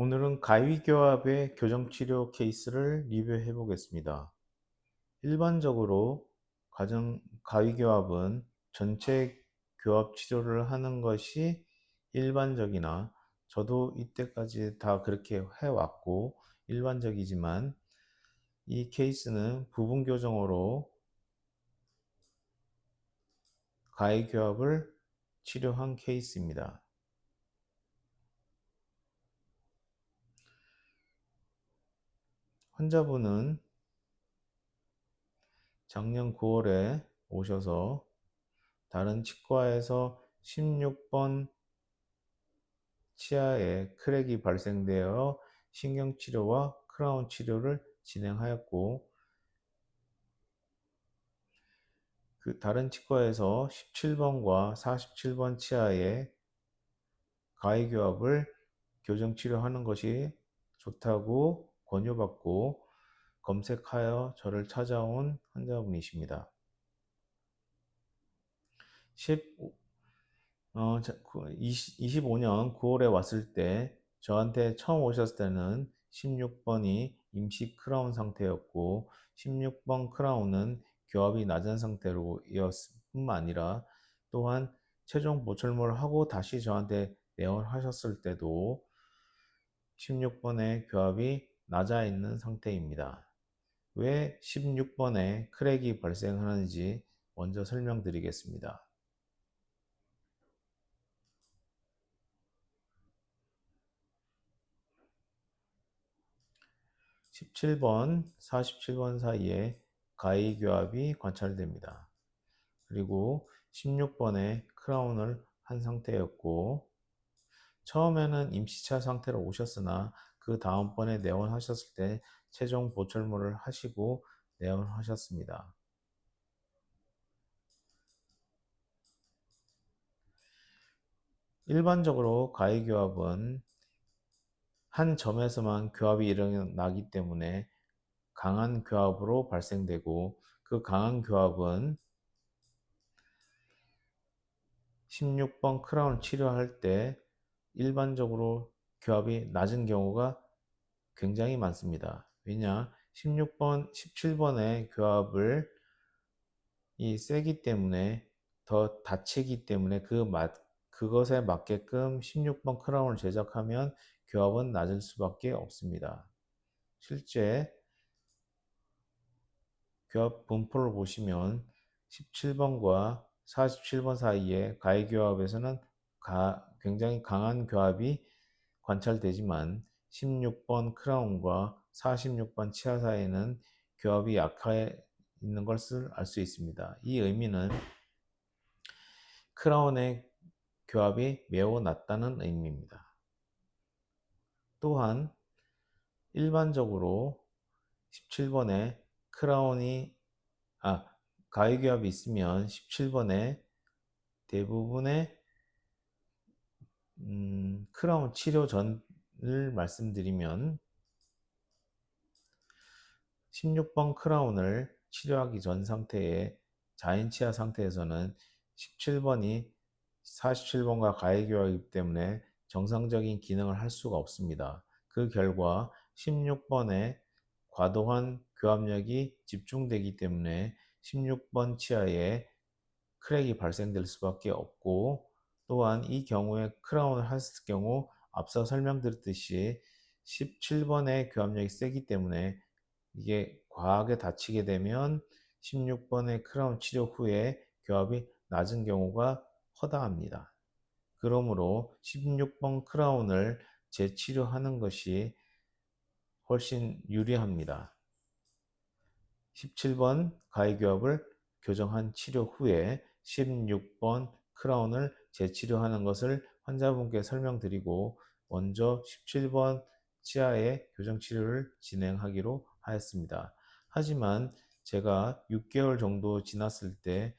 오늘은 가위교합의 교정치료 케이스를 리뷰해 보겠습니다. 일반적으로 가위교합은 전체 교합 치료를 하는 것이 일반적이나 저도 이때까지 다 그렇게 해왔고 일반적이지만 이 케이스는 부분 교정으로 가위교합을 치료한 케이스입니다. 환자분은 작년 9월에 오셔서 다른 치과에서 16번 치아에 크랙이 발생되어 신경치료와 크라운 치료를 진행하였고, 그 다른 치과에서 17번과 47번 치아에 가위교합을 교정치료하는 것이 좋다고 권유받고 검색하여 저를 찾아온 환자분이십니다. 25년 9월에 왔을 때 저한테 처음 오셨을 때는 16번이 임시 크라운 상태였고 16번 크라운은 교합이 낮은 상태로 이었을 뿐만 아니라 또한 최종 보철모를 하고 다시 저한테 내원하셨을 때도 16번의 교합이 낮아 있는 상태입니다. 왜 16번에 크랙이 발생하는지 먼저 설명드리겠습니다. 17번, 47번 사이에 가위교합이 관찰됩니다. 그리고 16번에 크라운을 한 상태였고 처음에는 임시차 상태로 오셨으나 그 다음번에 내원하셨을 때 최종 보철모를 하시고 내원하셨습니다. 일반적으로 가위교합은 한 점에서만 교합이 일어나기 때문에 강한 교합으로 발생되고 그 강한 교합은 16번 크라운 치료할 때 일반적으로 교합이 낮은 경우가 굉장히 많습니다. 왜냐? 16번, 17번의 교합을 세기 때문에 더 다치기 때문에 그것에 맞게끔 16번 크라운을 제작하면 교합은 낮을 수밖에 없습니다. 실제 교합 분포를 보시면 17번과 47번 사이에 가위교합에서는 굉장히 강한 교합이 관찰되지만 16번 크라운과 46번 치아 사이에는 교합이 약해 있는 것을 알 수 있습니다. 이 의미는 크라운의 교합이 매우 낮다는 의미입니다. 또한 일반적으로 17번에 크라운이 가위교합이 있으면 17번에 대부분의 크라운 치료 전을 말씀드리면 16번 크라운을 치료하기 전 상태의 자인치아 상태에서는 17번이 47번과 가위교합이기 때문에 정상적인 기능을 할 수가 없습니다. 그 결과 16번에 과도한 교합력이 집중되기 때문에 16번 치아에 크랙이 발생될 수밖에 없고 또한 이 경우에 크라운을 했을 경우 앞서 설명드렸듯이 17번의 교합력이 세기 때문에 이게 과하게 다치게 되면 16번의 크라운 치료 후에 교합이 낮은 경우가 허다합니다. 그러므로 16번 크라운을 재치료하는 것이 훨씬 유리합니다. 17번 가위교합을 교정한 치료 후에 16번 크라운을 재치료하는 것을 환자분께 설명드리고 먼저 17번 치아의 교정치료를 진행하기로 하였습니다. 하지만 제가 6개월 정도 지났을 때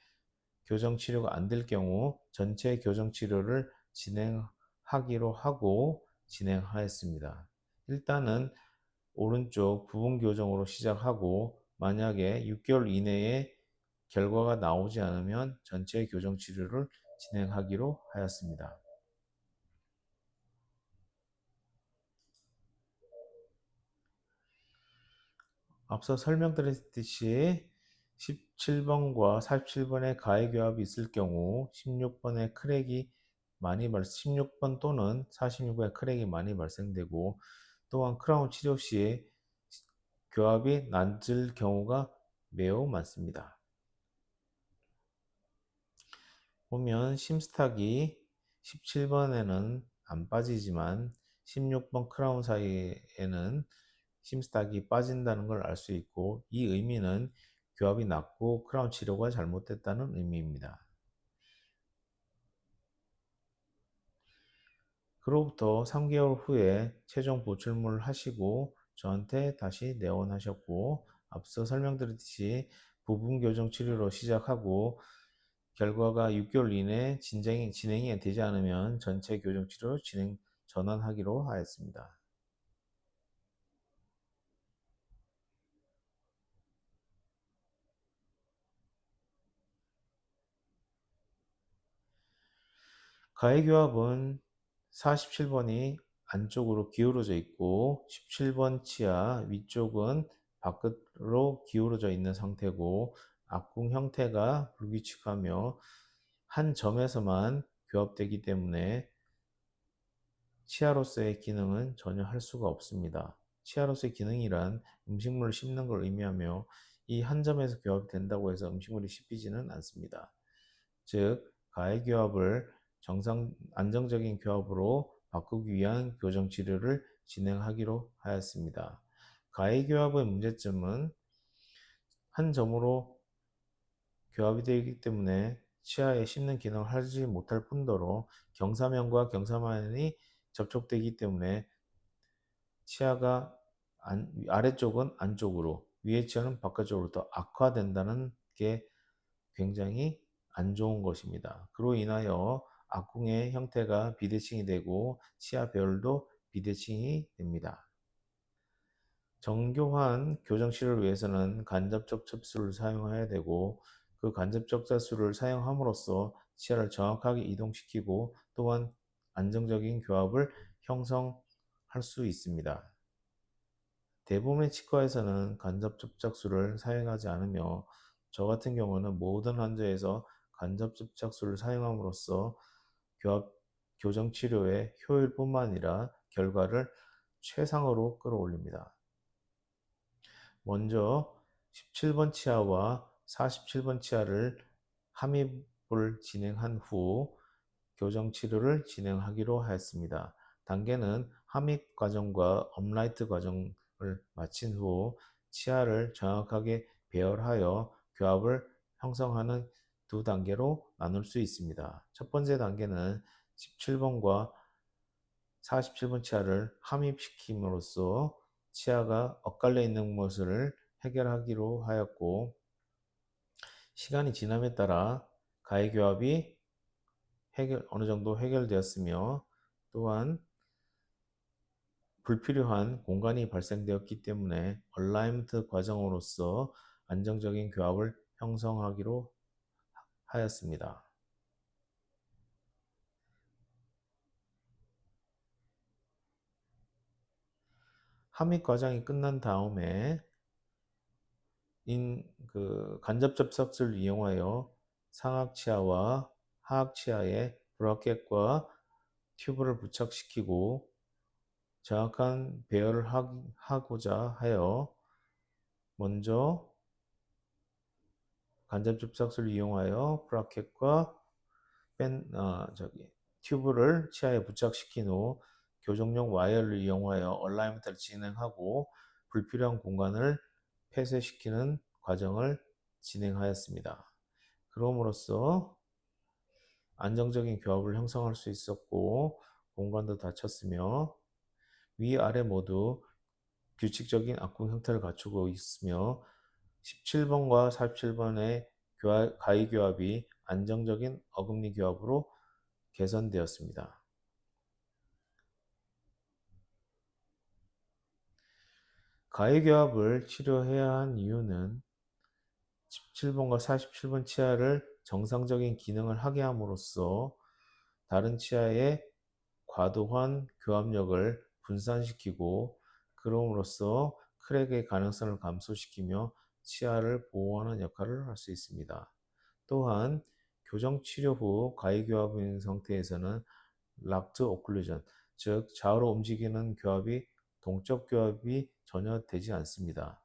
교정치료가 안 될 경우 전체 교정치료를 진행하기로 하고 진행하였습니다. 일단은 오른쪽 부분 교정으로 시작하고 만약에 6개월 이내에 결과가 나오지 않으면 전체 교정 치료를 진행하기로 하였습니다. 앞서 설명드렸듯이 17번과 47번의 가해교합이 있을 경우 16번의 크랙이 16번 또는 46번의 크랙이 많이 발생되고 또한 크라운 치료 시 교합이 낮을 경우가 매우 많습니다. 보면 심스탁이 17번에는 안 빠지지만 16번 크라운 사이에는 심스탁이 빠진다는 걸 알 수 있고 이 의미는 교합이 낮고 크라운 치료가 잘못됐다는 의미입니다. 그로부터 3개월 후에 최종 보출을 하시고 저한테 다시 내원하셨고 앞서 설명드렸듯이 부분 교정 치료로 시작하고 결과가 6개월 이내 진행이 되지 않으면 전체 교정 치료로 전환하기로 하였습니다. 가해교합은 47번이 안쪽으로 기울어져 있고 17번 치아 위쪽은 밖으로 기울어져 있는 상태고 악궁 형태가 불규칙하며 한 점에서만 교합되기 때문에 치아로서의 기능은 전혀 할 수가 없습니다. 치아로서의 기능이란 음식물을 씹는 걸 의미하며 이 한 점에서 교합이 된다고 해서 음식물이 씹히지는 않습니다. 즉, 가해교합을 안정적인 교합으로 바꾸기 위한 교정 치료를 진행하기로 하였습니다. 가해교합의 문제점은 한 점으로 교합이 되기 때문에 치아에 씹는 기능을 하지 못할 뿐더러 경사면과 경사면이 접촉되기 때문에 치아가 아래쪽은 안쪽으로, 위의 치아는 바깥쪽으로 더 악화된다는 게 굉장히 안 좋은 것입니다. 그로 인하여 악궁의 형태가 비대칭이 되고 치아 배열도 비대칭이 됩니다. 정교한 교정 치료를 위해서는 간접적 첩수를 사용해야 되고 그 간접적 첩수를 사용함으로써 치아를 정확하게 이동시키고 또한 안정적인 교합을 형성할 수 있습니다. 대부분의 치과에서는 간접 접착술을 사용하지 않으며 저 같은 경우는 모든 환자에서 간접 접착술을 사용함으로써 교정 치료의 효율뿐만 아니라 결과를 최상으로 끌어올립니다. 먼저 17번 치아와 47번 치아를 함입을 진행한 후 교정 치료를 진행하기로 하였습니다. 단계는 함입 과정과 업라이트 과정을 마친 후 치아를 정확하게 배열하여 교합을 형성하는 두 단계로 나눌 수 있습니다. 첫 번째 단계는 17번과 47번 치아를 함입시킴으로써 치아가 엇갈려 있는 것을 해결하기로 하였고 시간이 지남에 따라 가해교합이 어느 정도 해결되었으며 또한 불필요한 공간이 발생되었기 때문에 얼라이먼트 과정으로서 안정적인 교합을 형성하기로 하였습니다. 함입 과정이 끝난 다음에 간접 접착술을 이용하여 상악치아와 하악치아에 브라켓과 튜브를 부착시키고 정확한 배열을 하고자 하여 먼저 간접 접착술을 이용하여 브라켓과 튜브를 치아에 부착시킨 후 교정용 와이어를 이용하여 얼라이먼트를 진행하고 불필요한 공간을 폐쇄시키는 과정을 진행하였습니다. 그럼으로써 안정적인 교합을 형성할 수 있었고 공간도 닫혔으며 위아래 모두 규칙적인 악궁 형태를 갖추고 있으며 17번과 47번의 가위 교합이 안정적인 어금니 교합으로 개선되었습니다. 가위 교합을 치료해야 한 이유는 17번과 47번 치아를 정상적인 기능을 하게 함으로써 다른 치아의 과도한 교합력을 분산시키고 그럼으로써 크랙의 가능성을 감소시키며 치아를 보호하는 역할을 할 수 있습니다. 또한 교정 치료 후 가해교합인 상태에서는 락트 오클루전, 즉 좌우로 움직이는 교합이 동적 교합이 전혀 되지 않습니다.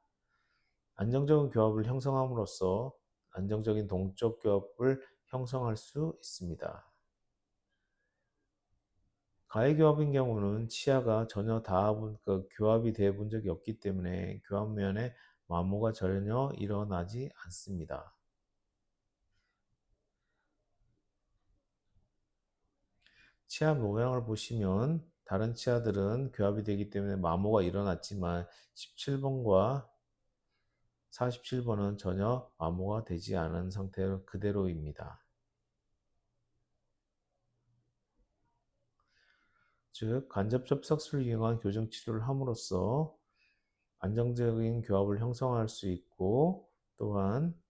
안정적인 교합을 형성함으로써 안정적인 동적 교합을 형성할 수 있습니다. 가해교합인 경우는 치아가 전혀 교합이 되어 본 적이 없기 때문에 교합면에 마모가 전혀 일어나지 않습니다. 치아 모양을 보시면 다른 치아들은 교합이 되기 때문에 마모가 일어났지만 17번과 47번은 전혀 마모가 되지 않은 상태 그대로입니다. 즉, 간접 접착술을 이용한 교정 치료를 함으로써 안정적인 교합을 형성할 수 있고, 또한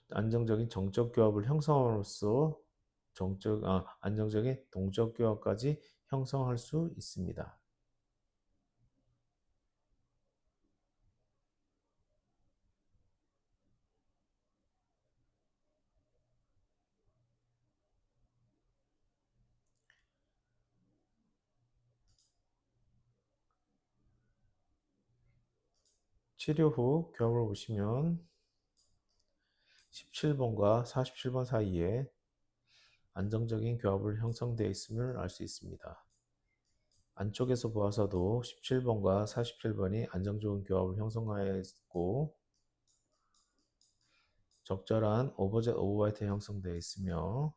안정적인 정적 교합을 형성함으로써 안정적인 동적 교합까지 형성할 수 있습니다. 치료 후 교합을 보시면 17번과 47번 사이에 안정적인 교합을 형성되어 있음을 알 수 있습니다. 안쪽에서 보아서도 17번과 47번이 안정적인 교합을 형성하였고 적절한 오버젯 오버와이트 형성되어 있으며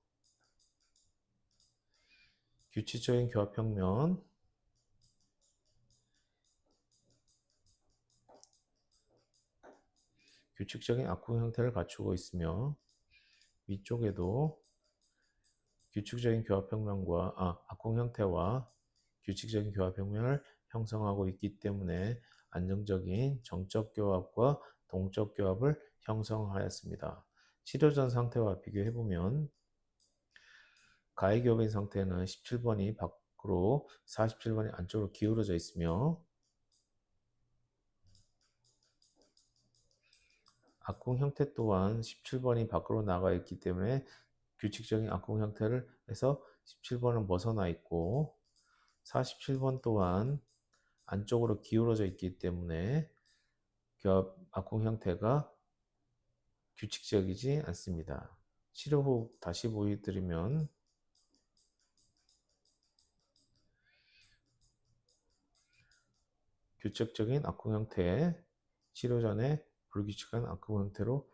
규칙적인 교합 평면, 규칙적인 악궁 형태를 갖추고 있으며 위쪽에도 규칙적인 교합 평면과 악궁 형태와 규칙적인 교합 평면을 형성하고 있기 때문에 안정적인 정적 교합과 동적 교합을 형성하였습니다. 치료 전 상태와 비교해 보면 가해교합인 상태는 17번이 밖으로 47번이 안쪽으로 기울어져 있으며 악궁 형태 또한 17번이 밖으로 나가 있기 때문에 규칙적인 악궁 형태를 해서 17번은 벗어나 있고 47번 또한 안쪽으로 기울어져 있기 때문에 악궁 형태가 규칙적이지 않습니다. 치료 후 다시 보여드리면 규칙적인 악궁 형태, 치료 전에 불규칙한 악궁 형태로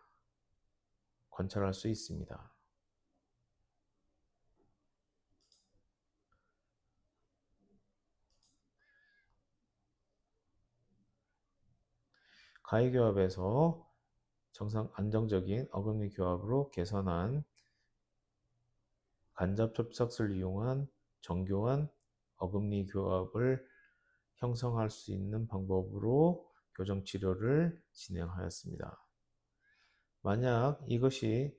관찰할 수 있습니다. 가해교합에서 정상 안정적인 어금니 교합으로 개선한 간접 접착술을 이용한 정교한 어금니 교합을 형성할 수 있는 방법으로 교정 치료를 진행하였습니다. 만약 이것이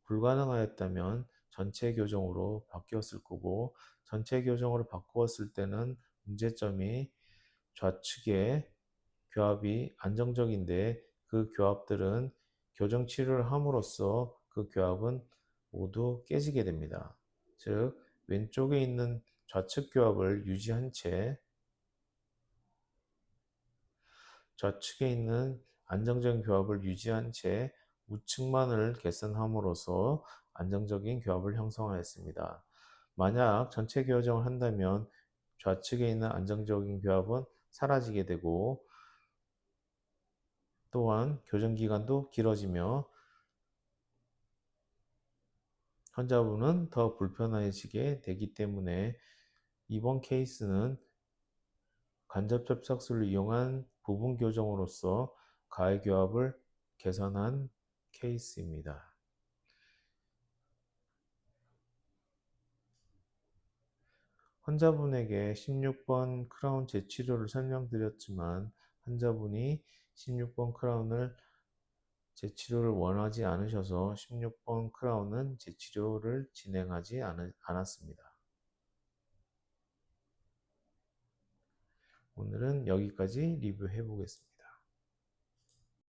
불가능하였다면 전체 교정으로 바뀌었을 거고 전체 교정으로 바꾸었을 때는 문제점이 좌측의 교합이 안정적인데 그 교합들은 교정 치료를 함으로써 그 교합은 모두 깨지게 됩니다. 즉, 왼쪽에 있는 좌측 교합을 유지한 채 좌측에 있는 안정적인 교합을 유지한 채 우측만을 개선함으로써 안정적인 교합을 형성하였습니다. 만약 전체 교정을 한다면 좌측에 있는 안정적인 교합은 사라지게 되고 또한 교정 기간도 길어지며 환자분은 더 불편해지게 되기 때문에 이번 케이스는 간접 접착술을 이용한 부분 교정으로서 가해교합을 개선한 케이스입니다. 환자분에게 16번 크라운 재치료를 설명드렸지만 환자분이 16번 크라운을 재치료를 원하지 않으셔서 16번 크라운은 재치료를 진행하지 않았습니다. 오늘은 여기까지 리뷰해 보겠습니다.